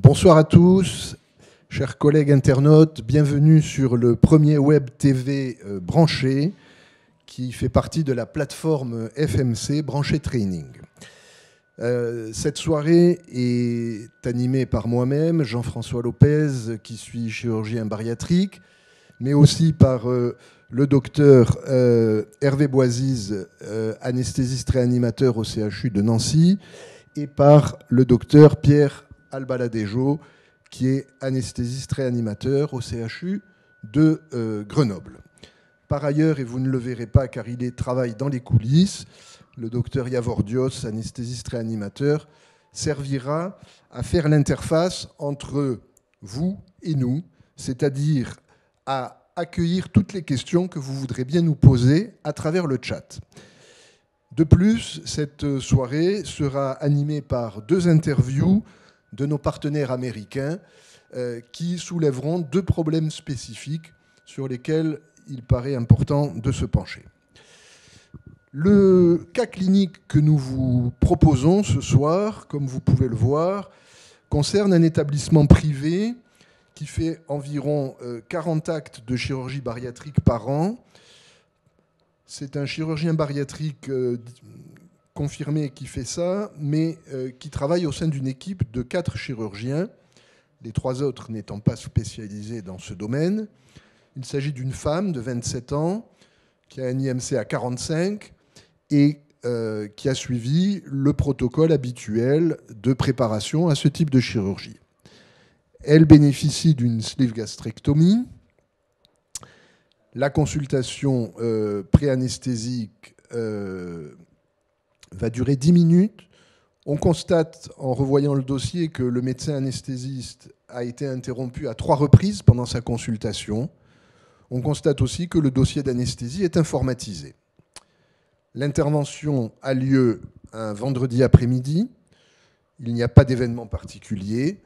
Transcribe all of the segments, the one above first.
Bonsoir à tous, chers collègues internautes, bienvenue sur le premier web TV branché qui fait partie de la plateforme FMC Branché Training. Cette soirée est animée par moi-même, Jean-François Lopez, qui suis chirurgien bariatrique, mais aussi par le docteur Hervé Boisiz, anesthésiste réanimateur au CHU de Nancy, et par le docteur Pierre Albaladejo, qui est anesthésiste réanimateur au CHU de Grenoble. Par ailleurs, et vous ne le verrez pas car il travaille dans les coulisses, le docteur Yavordios, anesthésiste réanimateur, servira à faire l'interface entre vous et nous, c'est-à-dire à accueillir toutes les questions que vous voudrez bien nous poser à travers le chat. De plus, cette soirée sera animée par 2 interviews de nos partenaires américains qui soulèveront 2 problèmes spécifiques sur lesquels il paraît important de se pencher. Le cas clinique que nous vous proposons ce soir, comme vous pouvez le voir, concerne un établissement privé qui fait environ 40 actes de chirurgie bariatrique par an. C'est un chirurgien bariatrique confirmé qui fait ça, mais qui travaille au sein d'une équipe de 4 chirurgiens, les 3 autres n'étant pas spécialisés dans ce domaine. Il s'agit d'une femme de 27 ans qui a un IMC à 45 et qui a suivi le protocole habituel de préparation à ce type de chirurgie. Elle bénéficie d'une sleeve gastrectomie. La consultation pré-anesthésique va durer 10 minutes. On constate, en revoyant le dossier, que le médecin anesthésiste a été interrompu à 3 reprises pendant sa consultation. On constate aussi que le dossier d'anesthésie est informatisé. L'intervention a lieu un vendredi après-midi. Il n'y a pas d'événement particulier.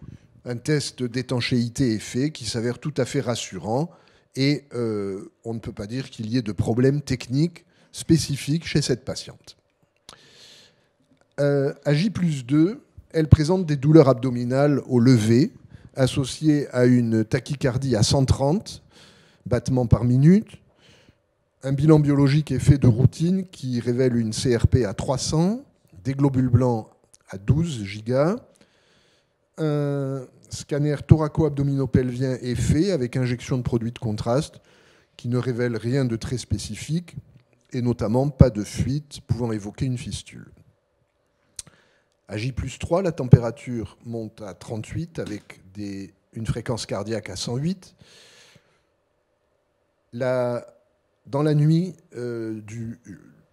Un test d'étanchéité est fait qui s'avère tout à fait rassurant et on ne peut pas dire qu'il y ait de problèmes techniques spécifiques chez cette patiente. À J+2, elle présente des douleurs abdominales au lever associées à une tachycardie à 130 battements par minute. Un bilan biologique est fait de routine qui révèle une CRP à 300, des globules blancs à 12 gigas. Un scanner thoraco-abdominopelvien est fait avec injection de produits de contraste qui ne révèle rien de très spécifique et notamment pas de fuite pouvant évoquer une fistule. À J+3, la température monte à 38 avec une fréquence cardiaque à 108. Dans la nuit du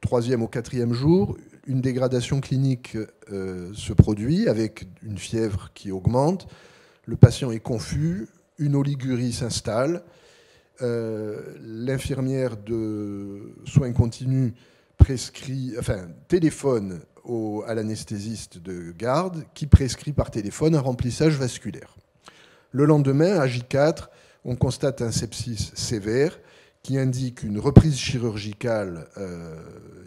3e au 4e jour, une dégradation clinique se produit avec une fièvre qui augmente. Le patient est confus, une oligurie s'installe. L'infirmière de soins continus téléphone à l'anesthésiste de garde qui prescrit par téléphone un remplissage vasculaire. Le lendemain, à J4, on constate un sepsis sévère qui indique une reprise chirurgicale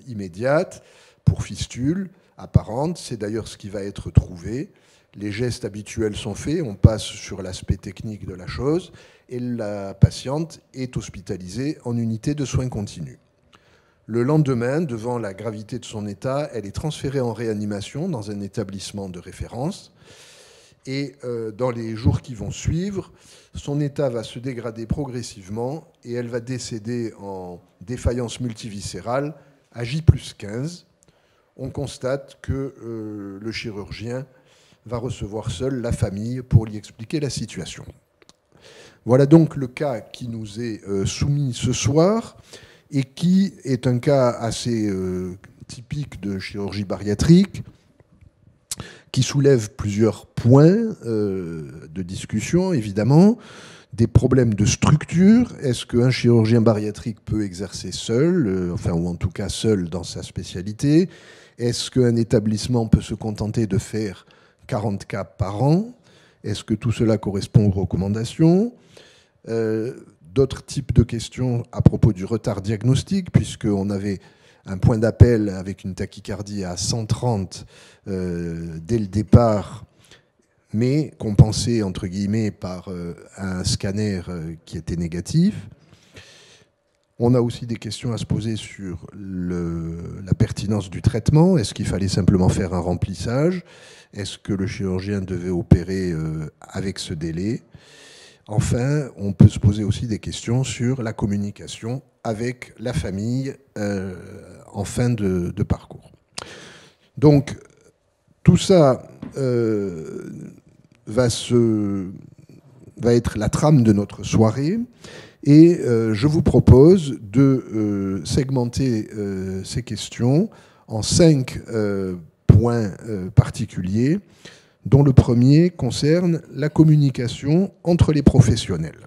immédiate pour fistule apparente. C'est d'ailleurs ce qui va être trouvé. Les gestes habituels sont faits, on passe sur l'aspect technique de la chose et la patiente est hospitalisée en unité de soins continus. Le lendemain, devant la gravité de son état, elle est transférée en réanimation dans un établissement de référence. Et dans les jours qui vont suivre, son état va se dégrader progressivement et elle va décéder en défaillance multiviscérale à J+15. On constate que le chirurgien va recevoir seul la famille pour lui expliquer la situation. Voilà donc le cas qui nous est soumis ce soir et qui est un cas assez typique de chirurgie bariatrique, qui soulève plusieurs points de discussion, évidemment. Des problèmes de structure. Est-ce qu'un chirurgien bariatrique peut exercer seul, ou en tout cas seul dans sa spécialité? Est-ce qu'un établissement peut se contenter de faire 40 cas par an? Est-ce que tout cela correspond aux recommandations? D'autres types de questions à propos du retard diagnostique, puisqu'on avait un point d'appel avec une tachycardie à 130 dès le départ, mais compensé entre guillemets par un scanner qui était négatif. On a aussi des questions à se poser sur la pertinence du traitement. Est-ce qu'il fallait simplement faire un remplissage? Est-ce que le chirurgien devait opérer avec ce délai? Enfin, on peut se poser aussi des questions sur la communication avec la famille en fin de parcours. Donc, tout ça va être la trame de notre soirée. Et je vous propose de segmenter ces questions en 5 points particuliers, dont le premier concerne la communication entre les professionnels.